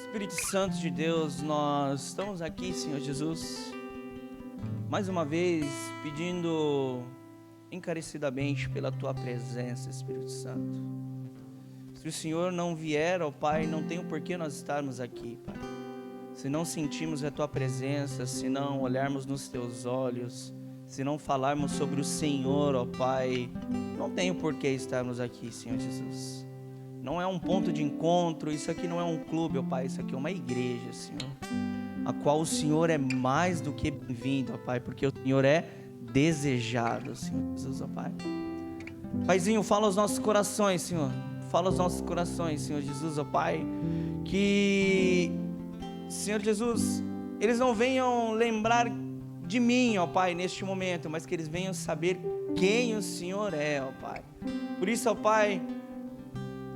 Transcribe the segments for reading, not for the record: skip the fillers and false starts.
Espírito Santo de Deus, nós estamos aqui, Senhor Jesus, mais uma vez pedindo encarecidamente pela Tua presença, Espírito Santo. Se o Senhor não vier, ó Pai, não tem o porquê nós estarmos aqui, Pai. Se não sentirmos a Tua presença, se não olharmos nos Teus olhos, se não falarmos sobre o Senhor, ó Pai, não tem o porquê estarmos aqui, Senhor Jesus. Não é um ponto de encontro, isso aqui não é um clube, ó Pai, isso aqui é uma igreja, Senhor, a qual o Senhor é mais do que bem-vindo, ó Pai, porque o Senhor é desejado, Senhor Jesus, ó Pai. Paizinho, fala aos nossos corações, Senhor, fala aos nossos corações, Senhor Jesus, ó Pai, que, Senhor Jesus, eles não venham lembrar de mim, ó Pai, neste momento, mas que eles venham saber quem o Senhor é, ó Pai. Por isso, ó Pai,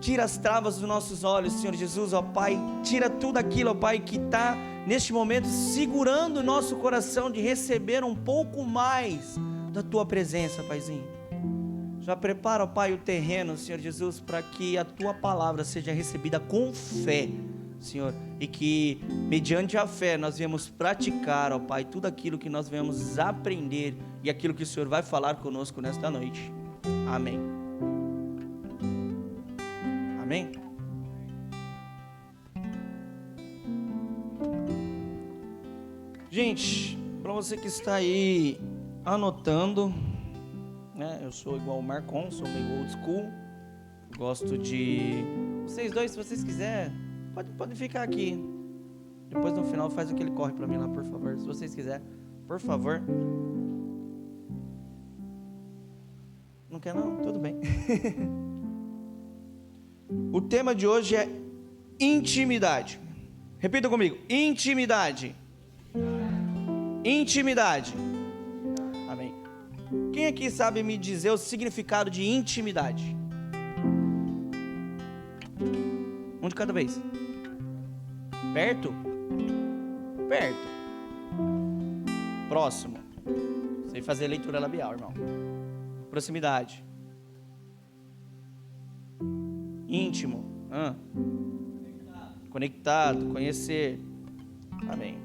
tira as travas dos nossos olhos, Senhor Jesus, ó Pai, tira tudo aquilo, ó Pai, que está neste momento segurando o nosso coração de receber um pouco mais da Tua presença, Paizinho. Já prepara, ó Pai, o terreno, Senhor Jesus, para que a Tua palavra seja recebida com fé, Senhor, e que mediante a fé nós viemos praticar, ó Pai, tudo aquilo que nós viemos aprender e aquilo que o Senhor vai falar conosco nesta noite. Amém. Amém? Gente, para você que está aí anotando, né? Eu sou igual o Marcon, sou meio old school, gosto de... Vocês dois, se vocês quiserem, pode ficar aqui. Depois no final faz aquele corre para mim lá, por favor, se vocês quiserem, por favor. Não quer não? Tudo bem. O tema de hoje é intimidade. Repita comigo: intimidade. Intimidade. Amém. Quem aqui sabe me dizer o significado de intimidade? Um de cada vez. Perto? Perto. Próximo. Sei fazer leitura labial, irmão. Proximidade. Íntimo, conectado, conhecer. Amém.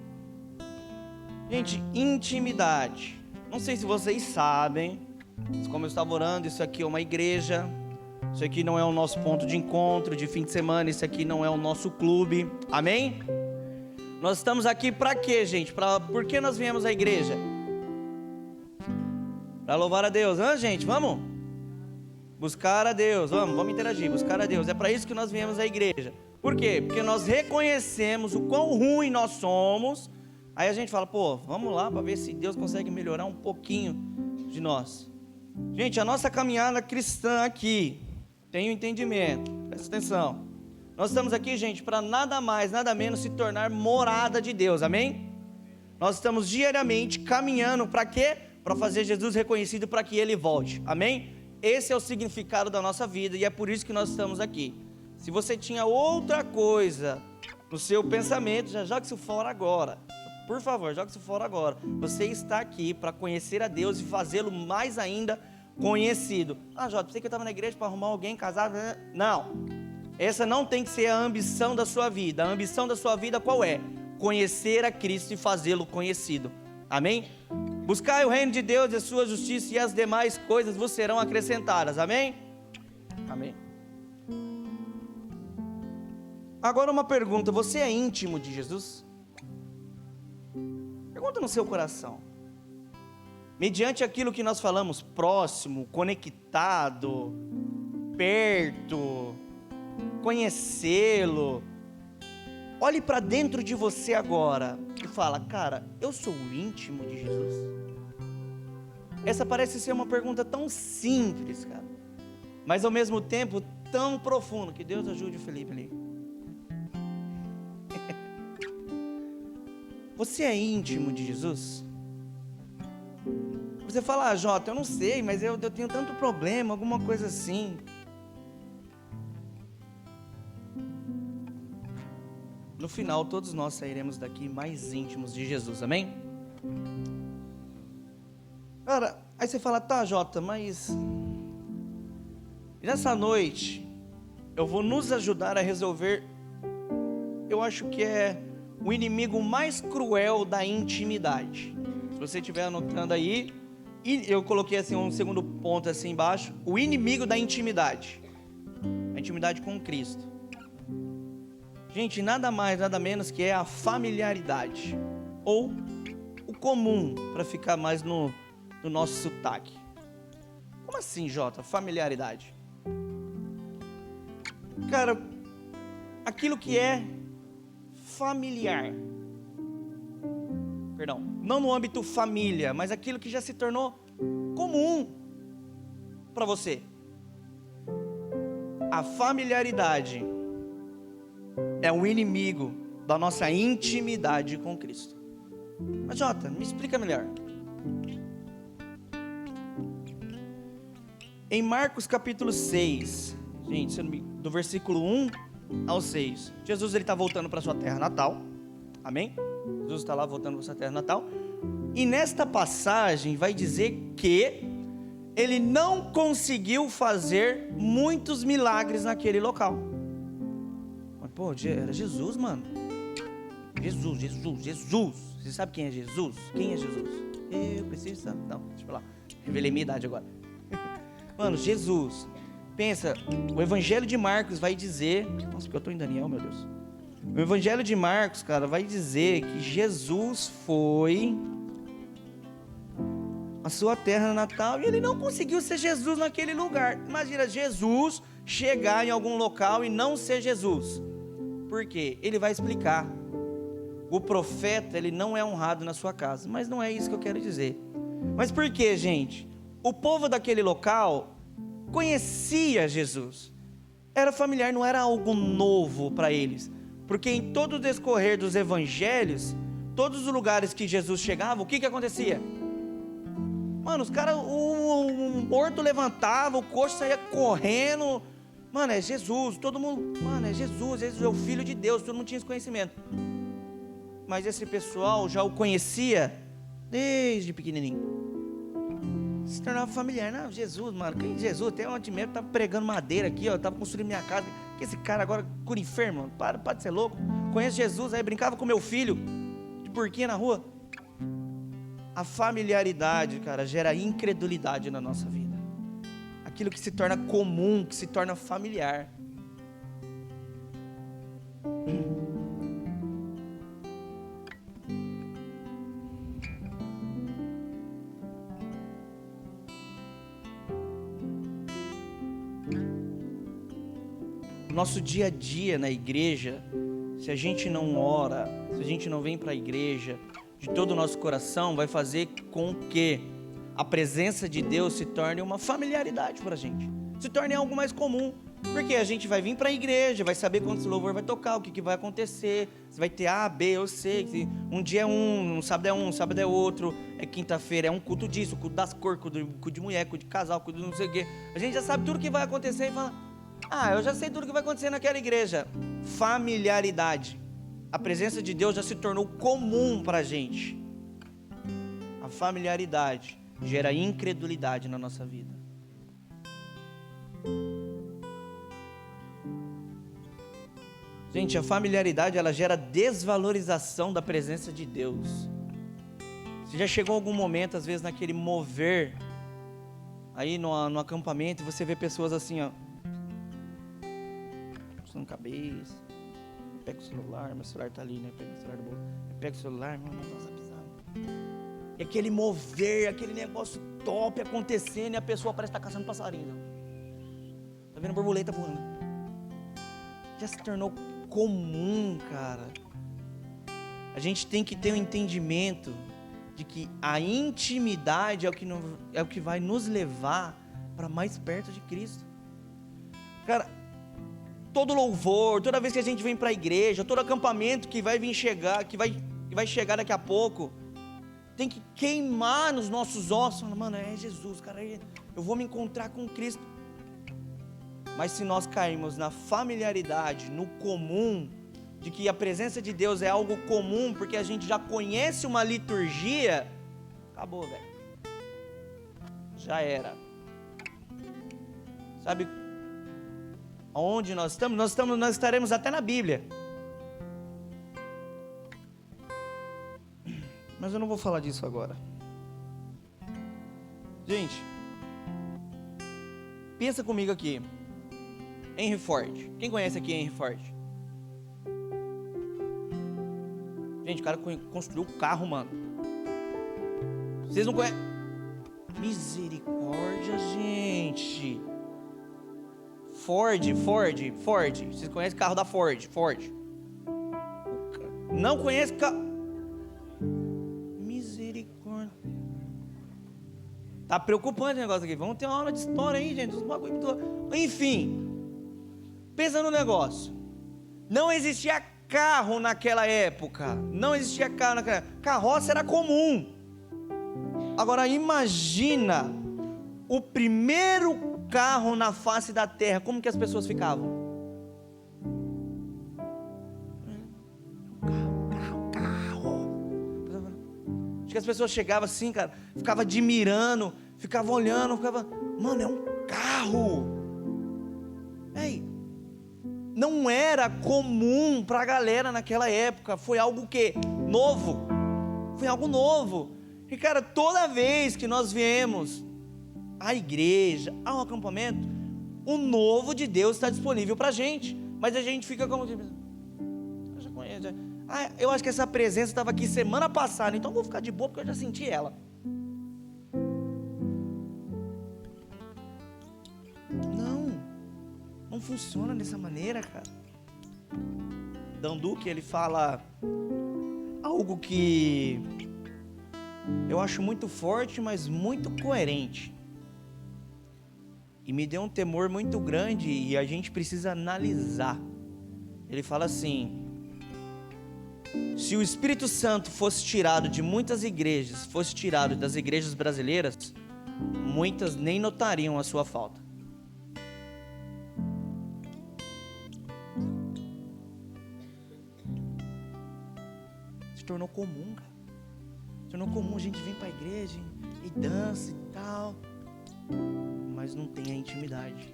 Gente, intimidade. Não sei se vocês sabem, mas como eu estava orando, isso aqui é uma igreja. Isso aqui não é o nosso ponto de encontro de fim de semana. Isso aqui não é o nosso clube. Amém? Nós estamos aqui para quê, gente? Por que nós viemos à igreja? Para louvar a Deus, gente? Vamos? Buscar a Deus, vamos interagir, buscar a Deus. É para isso que nós viemos à igreja. Por quê? Porque nós reconhecemos o quão ruim nós somos. Aí a gente fala, vamos lá para ver se Deus consegue melhorar um pouquinho de nós. Gente, a nossa caminhada cristã aqui, tem um entendimento, presta atenção. Nós estamos aqui, gente, para nada mais, nada menos se tornar morada de Deus, amém? Nós estamos diariamente caminhando para quê? Para fazer Jesus reconhecido, para que Ele volte, amém? Esse é o significado da nossa vida e é por isso que nós estamos aqui. Se você tinha outra coisa no seu pensamento, já joga isso fora agora. Por favor, joga isso fora agora. Você está aqui para conhecer a Deus e fazê-lo mais ainda conhecido. Jota, pensei que eu estava na igreja para arrumar alguém casado. Não. Essa não tem que ser a ambição da sua vida. A ambição da sua vida qual é? Conhecer a Cristo e fazê-lo conhecido. Amém? Buscai o reino de Deus e a sua justiça, e as demais coisas vos serão acrescentadas. Amém? Amém. Agora uma pergunta: você é íntimo de Jesus? Pergunta no seu coração. Mediante aquilo que nós falamos, próximo, conectado, perto, conhecê-lo. Olhe para dentro de você agora e fala: cara, eu sou íntimo de Jesus? Essa parece ser uma pergunta tão simples, cara, mas ao mesmo tempo tão profunda. Que Deus ajude o Felipe ali. Você é íntimo de Jesus? Você fala: Jota, eu não sei, mas eu tenho tanto problema, alguma coisa assim. No final, todos nós sairemos daqui mais íntimos de Jesus, amém? Cara, aí você fala: tá, Jota, mas nessa noite eu vou nos ajudar a resolver eu acho que é o inimigo mais cruel da intimidade. Se você estiver anotando aí, eu coloquei assim um segundo ponto assim embaixo, o inimigo da intimidade. A intimidade com Cristo. Gente, nada mais, nada menos que é a familiaridade. Ou o comum, para ficar mais no nosso sotaque. Como assim, Jota? Familiaridade. Cara, aquilo que é familiar. Perdão, não no âmbito família, mas aquilo que já se tornou comum para você. A familiaridade é o inimigo da nossa intimidade com Cristo. Mas Jota, me explica melhor. Em Marcos capítulo 6, gente, do versículo 1 ao 6, Jesus ele está voltando para sua terra natal, amém? Jesus está lá voltando para sua terra natal, e nesta passagem vai dizer que ele não conseguiu fazer muitos milagres naquele local. Mas pô, era Jesus, mano. Jesus. Você sabe quem é Jesus? Quem é Jesus? Eu preciso saber. Não, deixa eu falar. Revelei minha idade agora. Mano, Jesus. Pensa, o Evangelho de Marcos vai dizer... Nossa, porque eu estou em Daniel, meu Deus. O Evangelho de Marcos, cara, vai dizer que Jesus foi a sua terra natal e ele não conseguiu ser Jesus naquele lugar. Imagina Jesus chegar em algum local e não ser Jesus. Por quê? Ele vai explicar. O profeta, ele não é honrado na sua casa. Mas não é isso que eu quero dizer. Mas por quê, gente? O povo daquele local conhecia Jesus. Era familiar, não era algo novo para eles. Porque em todo o discorrer dos evangelhos, todos os lugares que Jesus chegava, o que acontecia? Mano, os caras, o morto levantava, o coxo saía correndo. Mano, é Jesus, todo mundo, mano, é Jesus é o Filho de Deus, todo mundo tinha esse conhecimento. Mas esse pessoal já o conhecia desde pequenininho. Se tornava familiar. Não, Jesus, mano, quem é Jesus? Tem um mesmo, tá pregando madeira aqui, ó, tava construindo minha casa. Que esse cara agora cura enfermo, mano, para de ser louco. Conheço Jesus, aí brincava com meu filho de porquinha na rua. A familiaridade, cara, gera incredulidade na nossa vida. Aquilo que se torna comum, que se torna familiar. Nosso dia a dia na igreja, se a gente não ora, se a gente não vem para a igreja de todo o nosso coração, vai fazer com que a presença de Deus se torne uma familiaridade para a gente, se torne algo mais comum, porque a gente vai vir para a igreja, vai saber quando esse louvor vai tocar, o que vai acontecer, se vai ter A, B ou C, um dia é um sábado é outro, é quinta-feira é um culto disso, culto das cores, culto de mulher, culto de casal, culto de não sei o quê, a gente já sabe tudo que vai acontecer e fala... eu já sei tudo que vai acontecer naquela igreja. Familiaridade. A presença de Deus já se tornou comum para a gente. A familiaridade gera incredulidade na nossa vida. Gente, a familiaridade ela gera desvalorização da presença de Deus. Você já chegou algum momento, às vezes, naquele mover, aí no acampamento, e você vê pessoas assim, ó, na cabeça, pega o celular, meu celular tá ali, né? Pega o celular do bolso, pega o celular, mano, nossa, pisando. E aquele mover, aquele negócio top acontecendo e a pessoa parece estar caçando passarinho. Tá vendo borboleta voando? Já se tornou comum, cara. A gente tem que ter um entendimento de que a intimidade é o que vai nos levar para mais perto de Cristo. Cara, todo louvor, toda vez que a gente vem para a igreja, todo acampamento que vai vir chegar, que vai chegar daqui a pouco, tem que queimar nos nossos ossos. Mano, é Jesus, cara, eu vou me encontrar com Cristo. Mas se nós cairmos na familiaridade, no comum, de que a presença de Deus é algo comum, porque a gente já conhece uma liturgia, acabou, velho. Já era. Sabe onde nós estamos? Nós estaremos até na Bíblia. Mas eu não vou falar disso agora. Gente, pensa comigo aqui. Henry Ford. Quem conhece aqui Henry Ford? Gente, o cara construiu o carro, mano. Vocês não conhecem? Misericórdia, gente. Ford. Vocês conhecem o carro da Ford? Não conhece carro? Misericórdia. Tá preocupante o negócio aqui. Vamos ter uma aula de história aí, gente. Enfim. Pensa no negócio. Não existia carro naquela época. Carroça era comum. Agora imagina o primeiro carro na face da terra. Como que as pessoas ficavam? Carro. Acho que as pessoas chegavam assim, cara, ficavam admirando, ficavam olhando, mano, é um carro. Ei, não era comum para a galera naquela época. Foi algo que novo. Foi algo novo. E cara, toda vez que nós viemos à igreja, ao acampamento, o novo de Deus está disponível para a gente. Mas a gente fica como eu já conheço. Eu acho que essa presença estava aqui semana passada, então eu vou ficar de boa porque eu já senti ela. Não funciona dessa maneira, cara. Dan Duque, ele fala algo que eu acho muito forte, mas muito coerente. E me deu um temor muito grande e a gente precisa analisar. Ele fala assim: se o Espírito Santo fosse tirado de muitas igrejas, fosse tirado das igrejas brasileiras, muitas nem notariam a sua falta. Se tornou comum, cara. Se tornou comum, a gente vem para a igreja e dança e tal, mas não tem a intimidade,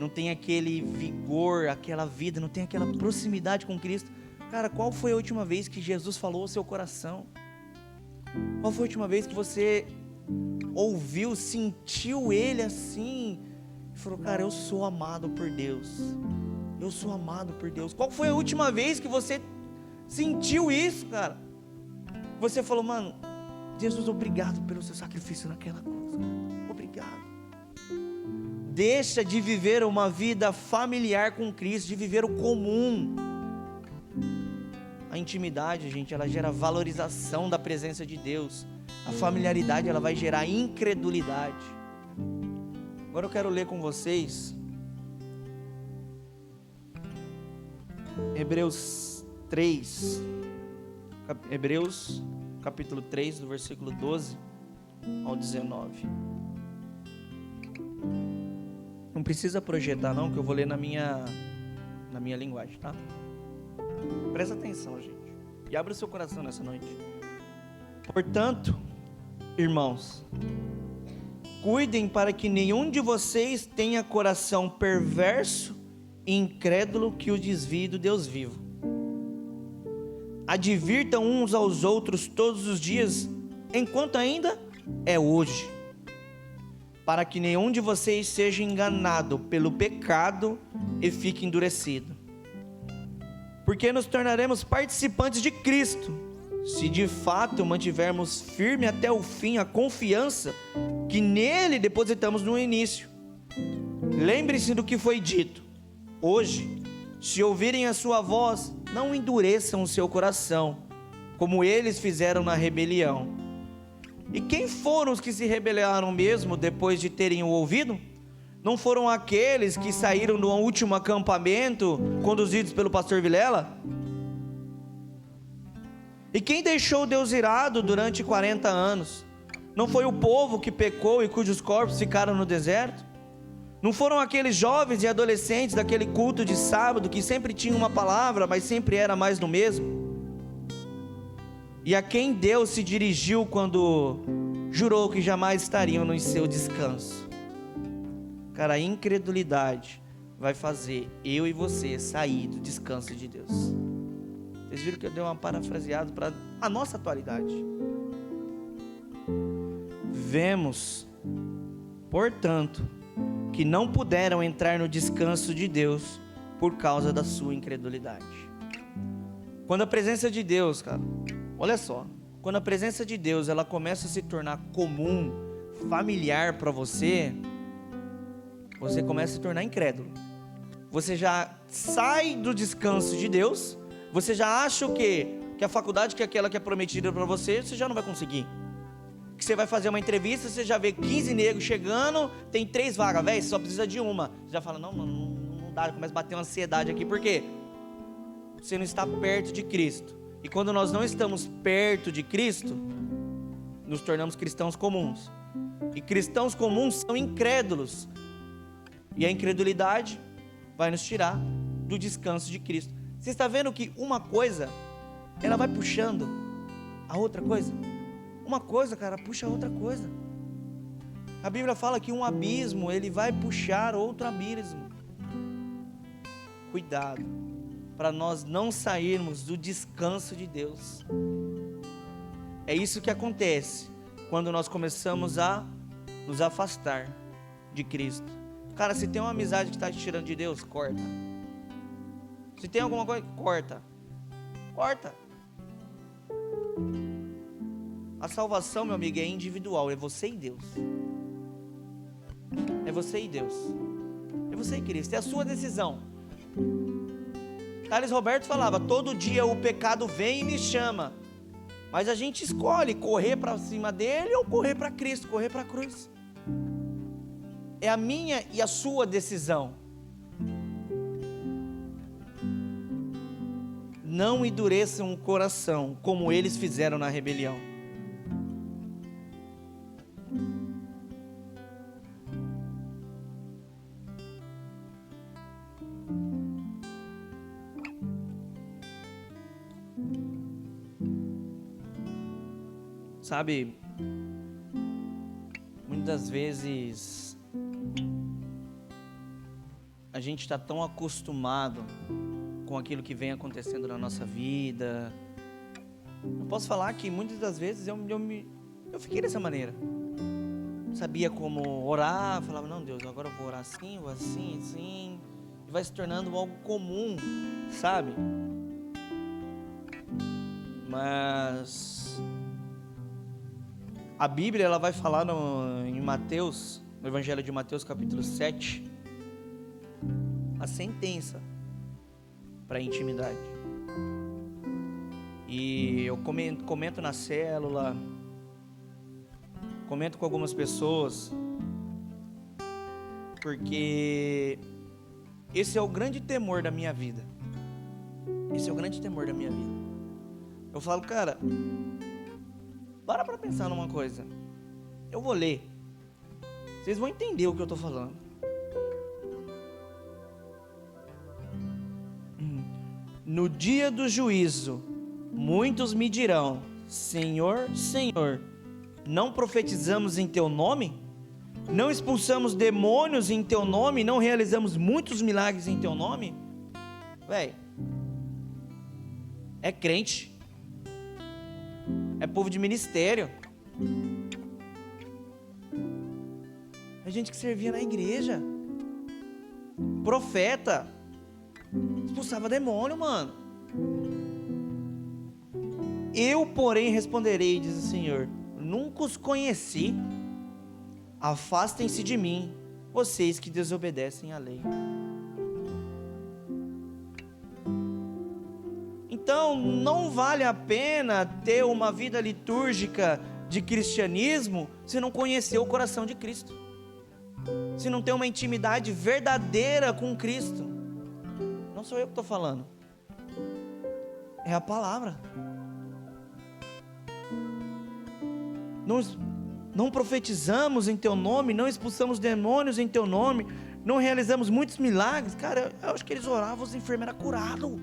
não tem aquele vigor, aquela vida, não tem aquela proximidade com Cristo. Cara, qual foi a última vez que Jesus falou ao seu coração? Qual foi a última vez que você ouviu, sentiu Ele assim e falou: cara, eu sou amado por Deus, eu sou amado por Deus? Qual foi a última vez que você sentiu isso, cara? Você falou: mano, Jesus, obrigado pelo seu sacrifício naquela cruz, obrigado. Deixa de viver uma vida familiar com Cristo, de viver o comum. A intimidade, gente, ela gera valorização da presença de Deus. A familiaridade, ela vai gerar incredulidade. Agora eu quero ler com vocês Hebreus capítulo 3, do versículo 12 ao 19. Não precisa projetar não, que eu vou ler na minha linguagem, tá? Presta atenção, gente, e abra o seu coração nessa noite. Portanto, irmãos, cuidem para que nenhum de vocês tenha coração perverso e incrédulo que o desvie do Deus vivo. Advirtam uns aos outros todos os dias, enquanto ainda é hoje, para que nenhum de vocês seja enganado pelo pecado e fique endurecido. Porque nos tornaremos participantes de Cristo, se de fato mantivermos firme até o fim a confiança que nele depositamos no início. Lembre-se do que foi dito: hoje, se ouvirem a sua voz, não endureçam o seu coração, como eles fizeram na rebelião. E quem foram os que se rebelaram mesmo depois de terem o ouvido? Não foram aqueles que saíram do último acampamento, conduzidos pelo pastor Vilela? E quem deixou Deus irado durante 40 anos? Não foi o povo que pecou e cujos corpos ficaram no deserto? Não foram aqueles jovens e adolescentes daquele culto de sábado que sempre tinham uma palavra, mas sempre era mais do mesmo? E a quem Deus se dirigiu quando jurou que jamais estariam no seu descanso? Cara, a incredulidade vai fazer eu e você sair do descanso de Deus. Vocês viram que eu dei uma parafraseada para a nossa atualidade. Vemos, portanto, que não puderam entrar no descanso de Deus por causa da sua incredulidade. Quando a presença de Deus, cara, olha só, quando a presença de Deus ela começa a se tornar comum, familiar para você, você começa a se tornar incrédulo. Você já sai do descanso de Deus, você já acha o quê? Que a faculdade que é aquela que é prometida para você, você já não vai conseguir. Que você vai fazer uma entrevista, você já vê 15 negros chegando, tem 3 vagas, velho, você só precisa de uma. Você já fala, não dá, começa a bater uma ansiedade aqui, por quê? Você não está perto de Cristo. E quando nós não estamos perto de Cristo, nos tornamos cristãos comuns. E cristãos comuns são incrédulos. E a incredulidade vai nos tirar do descanso de Cristo. Você está vendo que uma coisa, ela vai puxando a outra coisa? Uma coisa, cara, puxa a outra coisa. A Bíblia fala que um abismo, ele vai puxar outro abismo. Cuidado, para nós não sairmos do descanso de Deus. É isso que acontece quando nós começamos a nos afastar de Cristo. Cara, se tem uma amizade que está te tirando de Deus, corta. Se tem alguma coisa, corta. A salvação, meu amigo, é individual, é você e Deus. É você e Deus. É você e Cristo, é a sua decisão. Thales Roberto falava, todo dia o pecado vem e me chama. Mas a gente escolhe correr para cima dele ou correr para Cristo, correr para a cruz. É a minha e a sua decisão. Não endureçam o coração, como eles fizeram na rebelião. Sabe, muitas vezes a gente está tão acostumado com aquilo que vem acontecendo na nossa vida. Eu posso falar que muitas das vezes eu fiquei dessa maneira. Sabia como orar, falava, não, Deus, agora eu vou orar assim, vou assim, assim. E vai se tornando algo comum, sabe? Mas a Bíblia, ela vai falar em Mateus, no Evangelho de Mateus, capítulo 7, a sentença para a intimidade. E eu comento na célula, comento com algumas pessoas, porque esse é o grande temor da minha vida. Esse é o grande temor da minha vida. Eu falo, cara, para pensar numa coisa. Eu vou ler. Vocês vão entender o que eu estou falando. No dia do juízo, muitos me dirão, Senhor, Senhor, não profetizamos em Teu nome? Não expulsamos demônios em Teu nome? Não realizamos muitos milagres em Teu nome? Véi, é crente. É povo de ministério. É gente que servia na igreja. Profeta. Expulsava demônio, mano. Eu, porém, responderei, diz o Senhor, nunca os conheci. Afastem-se de mim, vocês que desobedecem à lei. Então, não vale a pena ter uma vida litúrgica de cristianismo se não conhecer o coração de Cristo, se não ter uma intimidade verdadeira com Cristo. Não sou eu que estou falando, é a palavra. Não profetizamos em Teu nome, não expulsamos demônios em Teu nome, não realizamos muitos milagres. Cara, eu acho que eles oravam, os enfermos eram curados.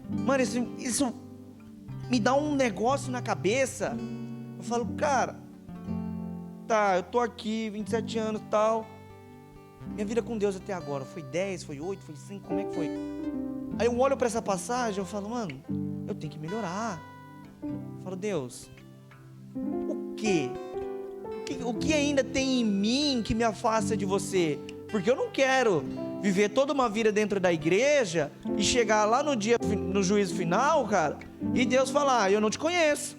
Mano, isso me dá um negócio na cabeça. Eu falo, cara, tá, eu tô aqui, 27 anos e tal. Minha vida com Deus até agora, foi 10, foi 8, foi 5, como é que foi? Aí eu olho para essa passagem, eu falo, mano, eu tenho que melhorar. Eu falo, Deus, o que ainda tem em mim que me afasta de você? Porque eu não quero viver toda uma vida dentro da igreja e chegar lá no juízo final, cara, e Deus falar, eu não te conheço.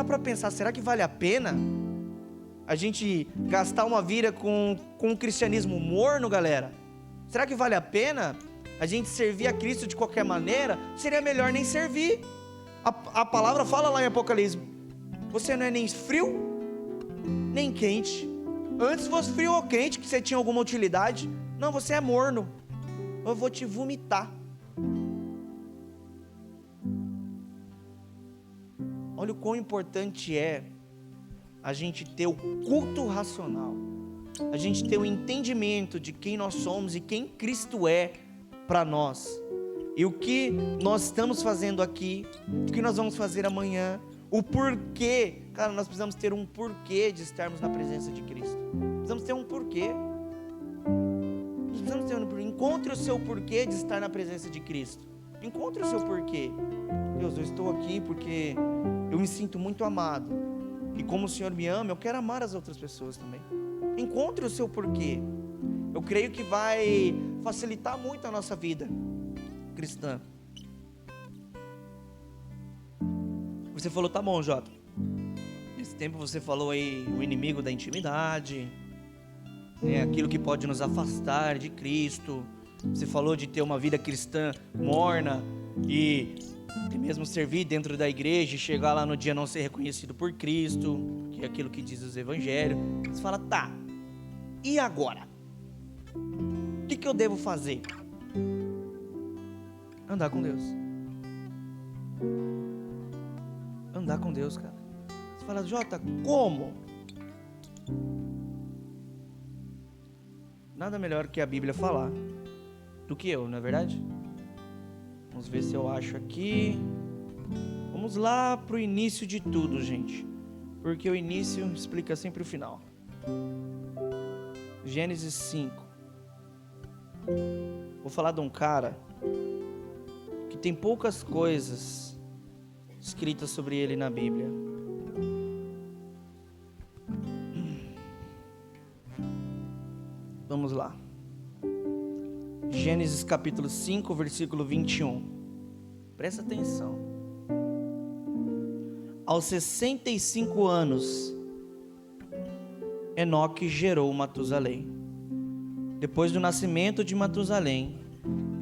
Para pensar, será que vale a pena a gente gastar uma vida com um cristianismo morno, galera? Será que vale a pena a gente servir a Cristo de qualquer maneira? Seria melhor nem servir. A palavra fala lá em Apocalipse, você não é nem frio, nem quente. Antes fosse frio ou quente, que você tinha alguma utilidade. Não, você é morno, eu vou te vomitar. Olha o quão importante é a gente ter o culto racional, a gente ter o entendimento de quem nós somos e quem Cristo é para nós, e o que nós estamos fazendo aqui, o que nós vamos fazer amanhã, o porquê. Cara, nós precisamos ter um porquê de estarmos na presença de Cristo. Precisamos ter um porquê. Nós precisamos ter um porquê. Encontre o seu porquê de estar na presença de Cristo. Encontre o seu porquê. Deus, eu estou aqui porque eu me sinto muito amado, e como o Senhor me ama, eu quero amar as outras pessoas também. Encontre o seu porquê. Eu creio que vai facilitar muito a nossa vida cristã. Você falou, tá bom, Jota, nesse tempo você falou aí o inimigo da intimidade, aquilo que pode nos afastar de Cristo. Você falou de ter uma vida cristã morna e mesmo servir dentro da igreja e chegar lá no dia não ser reconhecido por Cristo, que é aquilo que diz os evangelhos. Você fala, tá, e agora? O que eu devo fazer? Andar com Deus. Andar com Deus, cara. Você fala, Jota, como? Nada melhor que a Bíblia falar do que eu, não é verdade? Vamos ver se eu acho aqui. Vamos lá para o início de tudo, gente, porque o início explica sempre o final. Gênesis 5. Vou falar de um cara que tem poucas coisas escritas sobre ele na Bíblia. Vamos lá. Gênesis capítulo 5, versículo 21. Presta atenção. Aos 65 anos, Enoque gerou Matusalém. Depois do nascimento de Matusalém,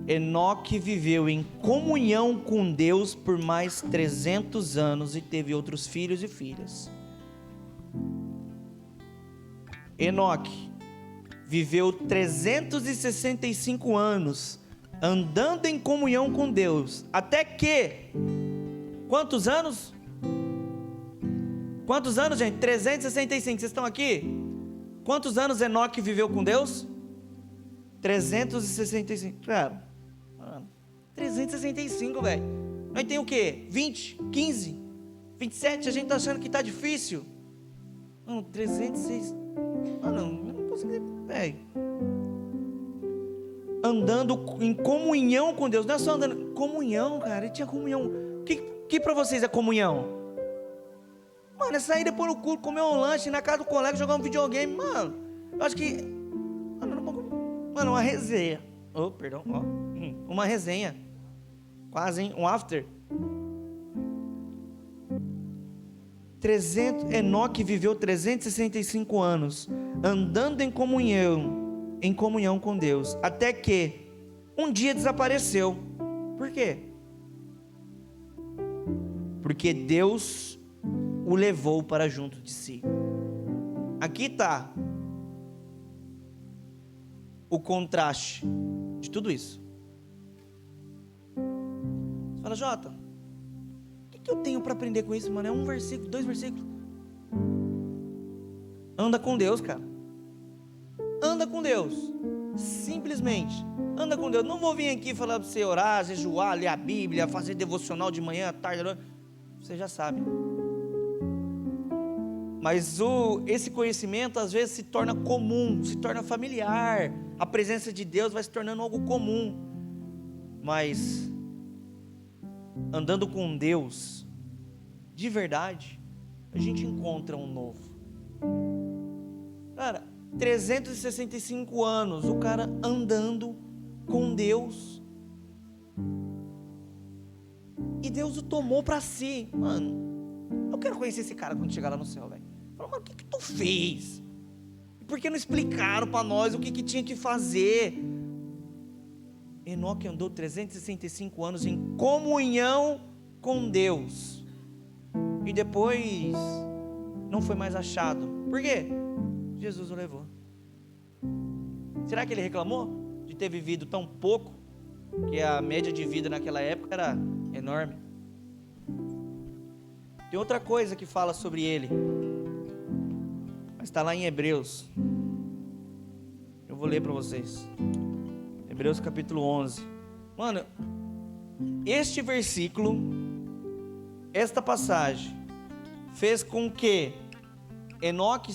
Enoque viveu em comunhão com Deus por mais 300 anos e teve outros filhos e filhas. Enoque viveu 365 anos andando em comunhão com Deus, até que, quantos anos? Quantos anos, gente? 365, vocês estão aqui? Quantos anos Enoque viveu com Deus? 365, cara, 365, velho. Nós tem o quê? 20, 15, 27, a gente tá achando que tá difícil. Mano, 306, não consigo, velho. Andando em comunhão com Deus, não é só andando, comunhão, cara, ele tinha comunhão. Que pra vocês é comunhão? Mano, é sair depois do culto, comer um lanche na casa do colega, jogar um videogame, mano. Eu acho que, mano, uma resenha. Uma resenha. Quase, hein? Um after. Enoque viveu 365 anos, andando em comunhão com Deus, até que um dia desapareceu. Por quê? Porque Deus o levou para junto de si. Aqui está o contraste de tudo isso. Você fala, Jota, o que eu tenho para aprender com isso, mano? É um versículo, 2 versículos. Anda com Deus, cara. Anda com Deus. Simplesmente anda com Deus. Não vou vir aqui falar para você orar, jejuar, ler a Bíblia, fazer devocional de manhã, à tarde, à noite. Você já sabe. Mas esse conhecimento às vezes se torna comum, se torna familiar. a presença de Deus vai se tornando algo comum. Mas andando com Deus de verdade, a gente encontra um novo. Cara, 365 anos o cara andando com Deus, e Deus o tomou para si. Mano, eu quero conhecer esse cara quando chegar lá no céu, velho. Fala, mano, o que tu fez? Por que não explicaram para nós o que tinha que fazer? Enoque andou 365 anos em comunhão com Deus, e depois não foi mais achado. Por quê? Jesus o levou. Será que ele reclamou de ter vivido tão pouco? Que a média de vida naquela época era enorme. Tem outra coisa que fala sobre ele, mas está lá em Hebreus. Eu vou ler para vocês. Hebreus capítulo 11. Mano, este versículo, esta passagem, fez com que Enoque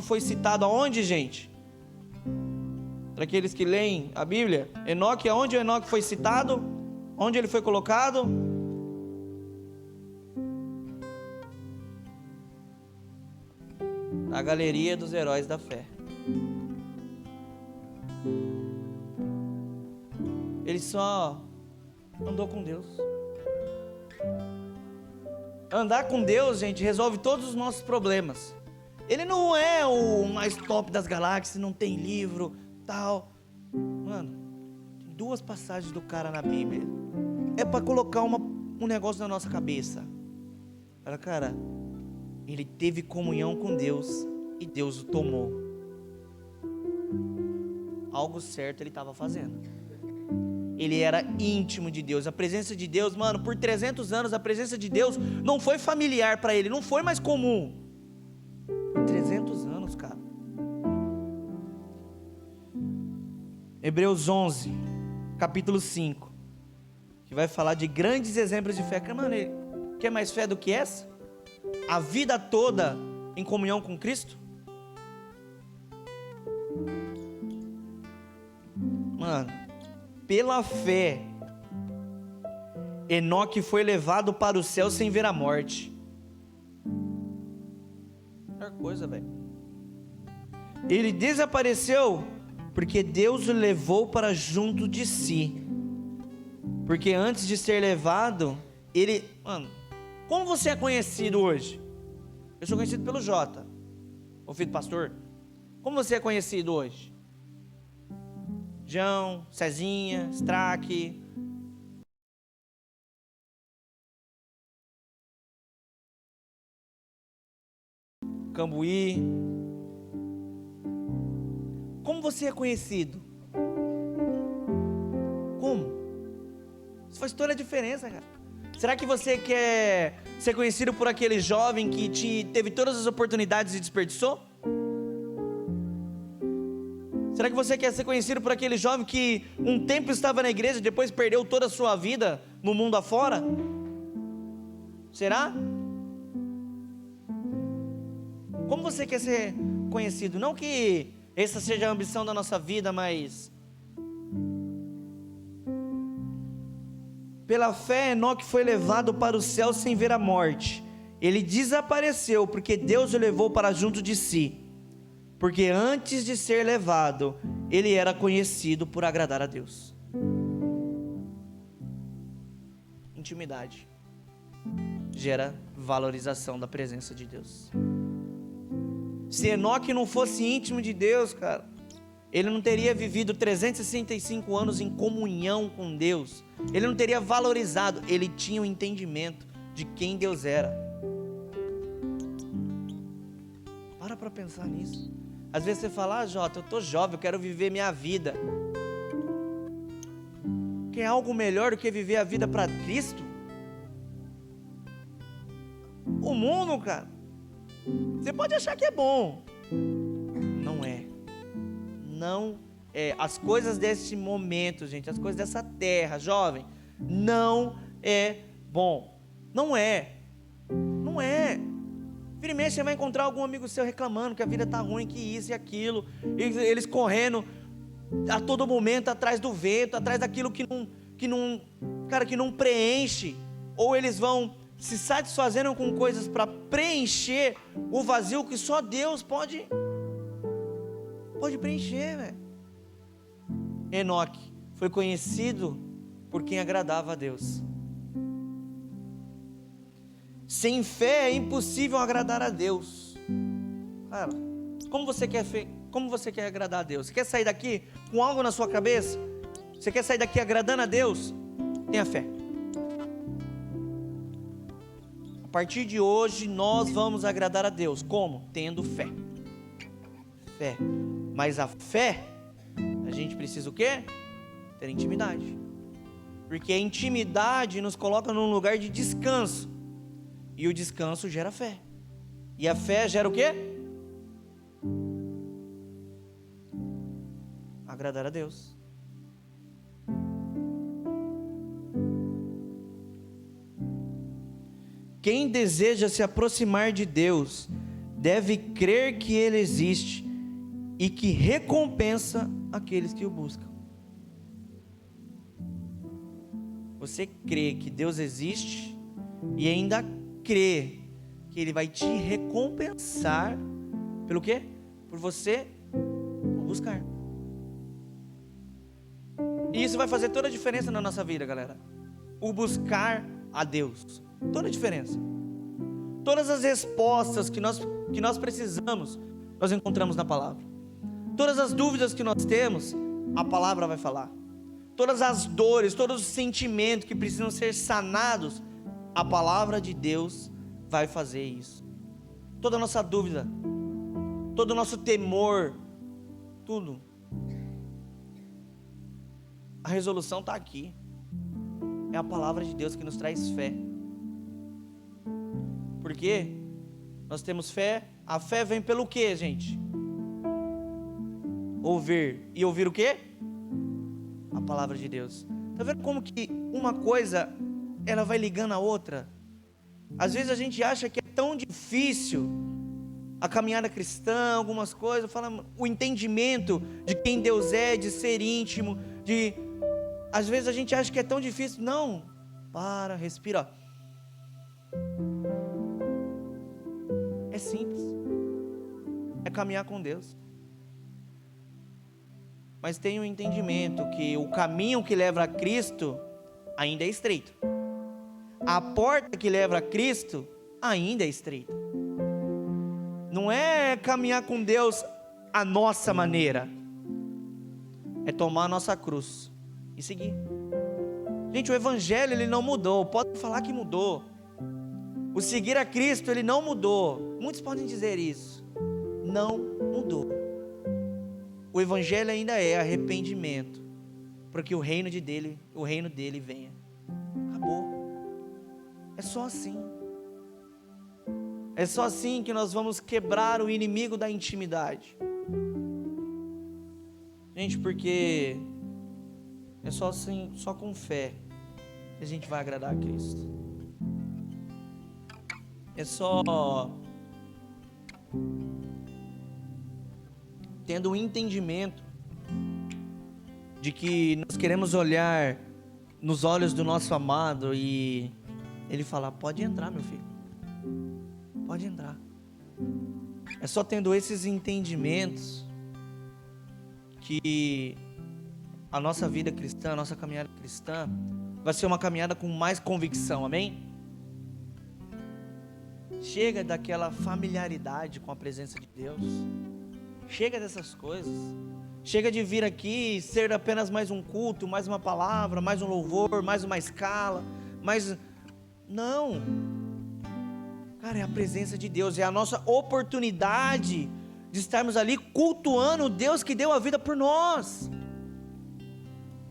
foi citado aonde, gente? Para aqueles que leem a Bíblia, Enoque, aonde Enoque foi citado? Onde ele foi colocado? Na galeria dos heróis da fé. Ele só andou com Deus. Andar com Deus, gente, resolve todos os nossos problemas. Ele não é o mais top das galáxias, não tem livro, tal. Mano, tem 2 passagens do cara na Bíblia. É para colocar um negócio na nossa cabeça. Fala, cara, ele teve comunhão com Deus e Deus o tomou. Algo certo ele estava fazendo. Ele era íntimo de Deus. A presença de Deus, mano, por 300 anos a presença de Deus não foi familiar para ele, não foi mais comum. Por 300 anos, cara. Hebreus 11, capítulo 5, que vai falar de grandes exemplos de fé. Mano, quer mais fé do que essa? A vida toda em comunhão com Cristo? Mano, pela fé, Enoque foi levado para o céu sem ver a morte. Melhor coisa, velho. Ele desapareceu porque Deus o levou para junto de si. Porque antes de ser levado, ele... Mano, como você é conhecido hoje? Eu sou conhecido pelo Jota, o filho do pastor. Como você é conhecido hoje? João, Cezinha, Straque. Cambuí. Como você é conhecido? Como? Isso faz toda a diferença, cara. Será que você quer ser conhecido por aquele jovem que teve todas as oportunidades e desperdiçou? Será que você quer ser conhecido por aquele jovem que um tempo estava na igreja e depois perdeu toda a sua vida no mundo afora? Será? Como você quer ser conhecido? Não que essa seja a ambição da nossa vida, mas... Pela fé, Enoque foi levado para o céu sem ver a morte. Ele desapareceu porque Deus o levou para junto de si. Porque antes de ser levado, ele era conhecido por agradar a Deus. Intimidade gera valorização da presença de Deus. Se Enoque não fosse íntimo de Deus, cara, ele não teria vivido 365 anos em comunhão com Deus. Ele não teria valorizado. Ele tinha um entendimento de quem Deus era. Para pensar nisso. Às vezes você fala, Jota, eu tô jovem, eu quero viver minha vida. Quer algo melhor do que viver a vida para Cristo? O mundo, cara, você pode achar que é bom. Não é. Não é. As coisas desse momento, gente, as coisas dessa terra, jovem, não é bom. Não é. Não é. Vira e mexe, você vai encontrar algum amigo seu reclamando que a vida está ruim, que isso e aquilo, e eles correndo a todo momento atrás do vento, atrás daquilo que não preenche, ou eles vão se satisfazendo com coisas para preencher o vazio que só Deus pode preencher, velho. Enoque foi conhecido por quem agradava a Deus. Sem fé é impossível agradar a Deus. Cara, como você quer agradar a Deus? Você quer sair daqui com algo na sua cabeça? Você quer sair daqui agradando a Deus? Tenha fé. A partir de hoje nós vamos agradar a Deus. Como? Tendo fé. Fé. Mas a fé, a gente precisa o quê? Ter intimidade. Porque a intimidade nos coloca num lugar de descanso. E o descanso gera fé. E a fé gera o quê? Agradar a Deus. Quem deseja se aproximar de Deus deve crer que Ele existe e que recompensa aqueles que o buscam. Você crê que Deus existe e ainda crê que Ele vai te recompensar pelo quê? Por você o buscar. E isso vai fazer toda a diferença na nossa vida, galera. O buscar a Deus. Toda a diferença. Todas as respostas que nós precisamos, nós encontramos na palavra. Todas as dúvidas que nós temos, a palavra vai falar. Todas as dores, todos os sentimentos que precisam ser sanados, a palavra de Deus vai fazer isso. Toda a nossa dúvida, todo o nosso temor, tudo. A resolução está aqui. É a palavra de Deus que nos traz fé. Porque nós temos fé. A fé vem pelo quê, gente? Ouvir. E ouvir o quê? A palavra de Deus. Está vendo como que uma coisa ela vai ligando a outra? Às vezes a gente acha que é tão difícil a caminhada cristã, algumas coisas, fala o entendimento de quem Deus é, de ser íntimo, às vezes a gente acha que é tão difícil. Não, respira. É simples. É caminhar com Deus. Mas tem um entendimento que o caminho que leva a Cristo ainda é estreito. A porta que leva a Cristo ainda é estreita. Não é caminhar com Deus a nossa maneira. É tomar a nossa cruz e seguir. Gente, o evangelho ele não mudou. Pode falar que mudou. O seguir a Cristo ele não mudou. Muitos podem dizer isso. Não mudou. O evangelho ainda é arrependimento, para que o reino dele venha. Acabou. É só assim. É só assim que nós vamos quebrar o inimigo da intimidade. Gente, porque é só assim, só com fé que a gente vai agradar a Cristo. É só tendo um entendimento de que nós queremos olhar nos olhos do nosso amado e ele falar: pode entrar, meu filho, pode entrar. É só tendo esses entendimentos que a nossa vida cristã, a nossa caminhada cristã vai ser uma caminhada com mais convicção, amém? Chega daquela familiaridade com a presença de Deus. Chega dessas coisas. Chega de vir aqui e ser apenas mais um culto, mais uma palavra, mais um louvor, mais uma escala, Não. Cara, é a presença de Deus, é a nossa oportunidade de estarmos ali cultuando o Deus que deu a vida por nós.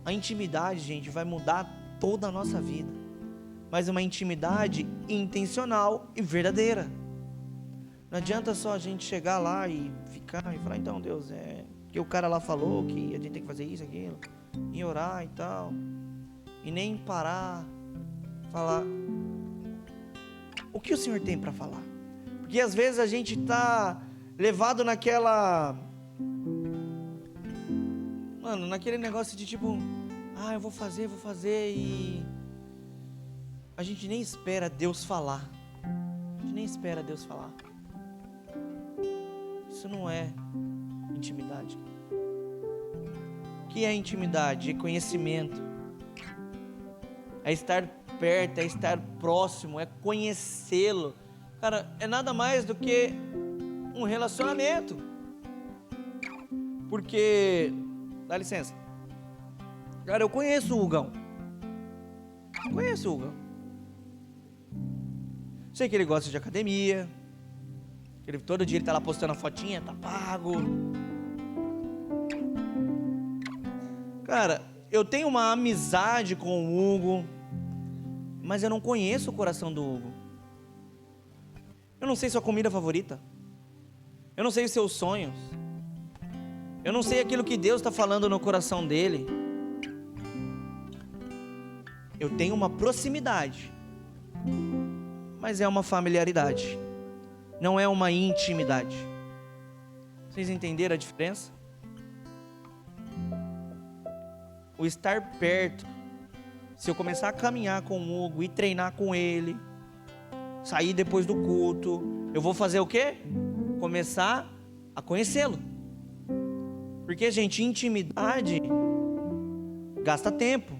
A intimidade, gente, vai mudar toda a nossa vida, mas uma intimidade intencional e verdadeira. Não adianta só a gente chegar lá e ficar e falar: então Deus, que o cara lá falou que a gente tem que fazer isso, aquilo, e orar e tal, e nem parar, falar: o que o Senhor tem para falar? Porque às vezes a gente está levado naquele negócio de tipo, eu vou fazer e a gente nem espera Deus falar. Isso não é intimidade. O que é intimidade? É conhecimento. É estar perto, é estar próximo, é conhecê-lo. Cara, é nada mais do que um relacionamento. Porque, dá licença. Cara, eu conheço o Hugão. Sei que ele gosta de academia. Todo dia ele tá lá postando a fotinha, tá pago. Cara, eu tenho uma amizade com o Hugo, mas eu não conheço o coração do Hugo. Eu não sei sua comida favorita. Eu não sei os seus sonhos. Eu não sei aquilo que Deus está falando no coração dele. Eu tenho uma proximidade, mas é uma familiaridade, não é uma intimidade. Vocês entenderam a diferença? O estar perto, se eu começar a caminhar com o Hugo e treinar com ele, sair depois do culto, eu vou fazer o quê? Começar a conhecê-lo. Porque, gente, intimidade gasta tempo,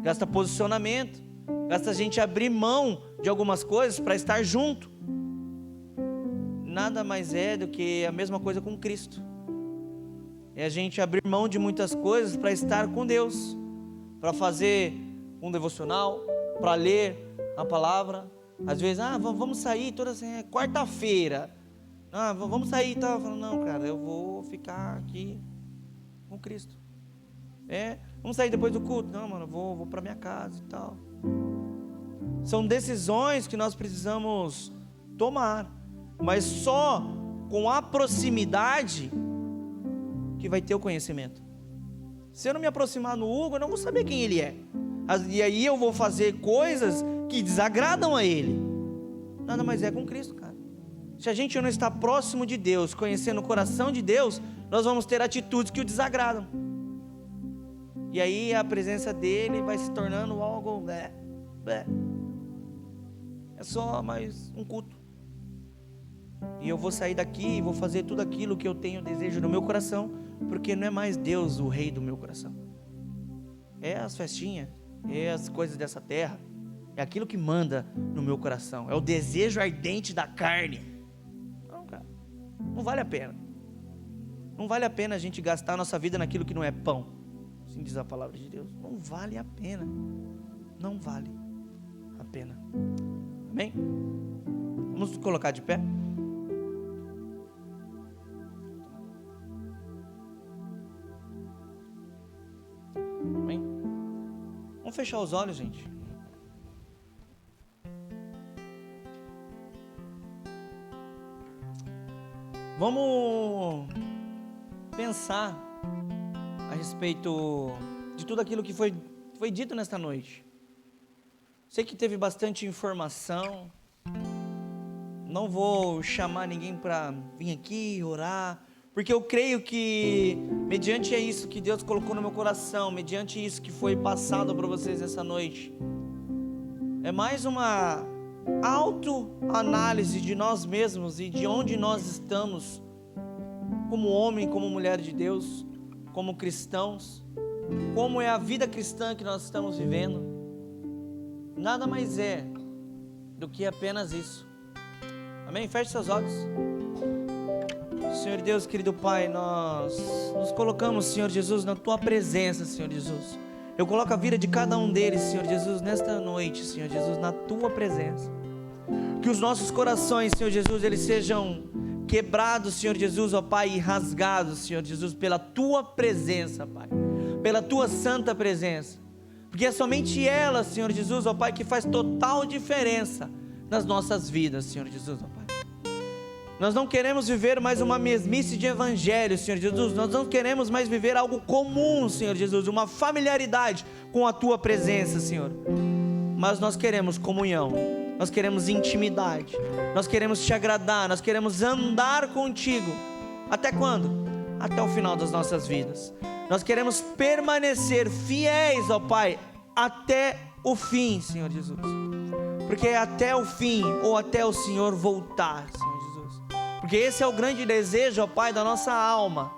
gasta posicionamento, gasta a gente abrir mão de algumas coisas para estar junto. Nada mais é do que a mesma coisa com Cristo. É a gente abrir mão de muitas coisas para estar com Deus, para fazer um devocional, para ler a palavra. Às vezes, vamos sair quarta-feira. Vamos sair e tal. Não, cara, eu vou ficar aqui com Cristo. Vamos sair depois do culto. Não, mano, eu vou para minha casa e tal. São decisões que nós precisamos tomar, mas só com a proximidade que vai ter o conhecimento. Se eu não me aproximar no Hugo, eu não vou saber quem ele é. E aí eu vou fazer coisas que desagradam a ele. Nada mais é com Cristo, cara. Se a gente não está próximo de Deus, conhecendo o coração de Deus, nós vamos ter atitudes que o desagradam. E aí a presença dele vai se tornando algo... É só mais um culto. E eu vou sair daqui e vou fazer tudo aquilo que eu tenho desejo no meu coração, porque não é mais Deus o rei do meu coração. É as festinhas, é as coisas dessa terra, é aquilo que manda no meu coração, é o desejo ardente da carne. Não, cara, não vale a pena. Não vale a pena a gente gastar a nossa vida naquilo que não é pão. Assim diz a palavra de Deus. Não vale a pena. Não vale a pena. Amém? Vamos nos colocar de pé. Amém? Vamos fechar os olhos, gente. Vamos pensar a respeito de tudo aquilo que foi dito nesta noite. Sei que teve bastante informação. Não vou chamar ninguém para vir aqui orar, porque eu creio que mediante isso que Deus colocou no meu coração, mediante isso que foi passado para vocês essa noite, é mais uma autoanálise de nós mesmos e de onde nós estamos como homem, como mulher de Deus, como cristãos, como é a vida cristã que nós estamos vivendo. Nada mais é do que apenas isso. Amém? Feche seus olhos. Senhor Deus, querido Pai, nós nos colocamos, Senhor Jesus, na Tua presença, Senhor Jesus. Eu coloco a vida de cada um deles, Senhor Jesus, nesta noite, Senhor Jesus, na Tua presença. Que os nossos corações, Senhor Jesus, eles sejam quebrados, Senhor Jesus, ó Pai, e rasgados, Senhor Jesus, pela Tua presença, Pai, pela Tua santa presença, porque é somente ela, Senhor Jesus, ó Pai, que faz total diferença nas nossas vidas, Senhor Jesus, ó Pai. Nós não queremos viver mais uma mesmice de evangelho, Senhor Jesus, nós não queremos mais viver algo comum, Senhor Jesus, uma familiaridade com a Tua presença, Senhor, mas nós queremos comunhão, nós queremos intimidade, nós queremos te agradar, nós queremos andar contigo. Até quando? Até o final das nossas vidas. Nós queremos permanecer fiéis, ó Pai, até o fim, Senhor Jesus. Porque é até o fim, ou até o Senhor voltar, Senhor Jesus. Porque esse é o grande desejo, ó Pai, da nossa alma,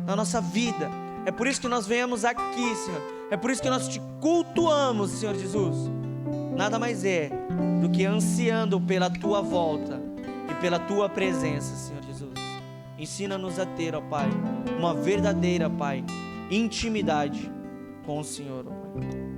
da nossa vida. É por isso que nós viemos aqui, Senhor. É por isso que nós te cultuamos, Senhor Jesus. Nada mais é do que ansiando pela tua volta e pela tua presença, Senhor Jesus. Ensina-nos a ter, ó Pai, uma verdadeira, Pai, intimidade com o Senhor, ó Pai.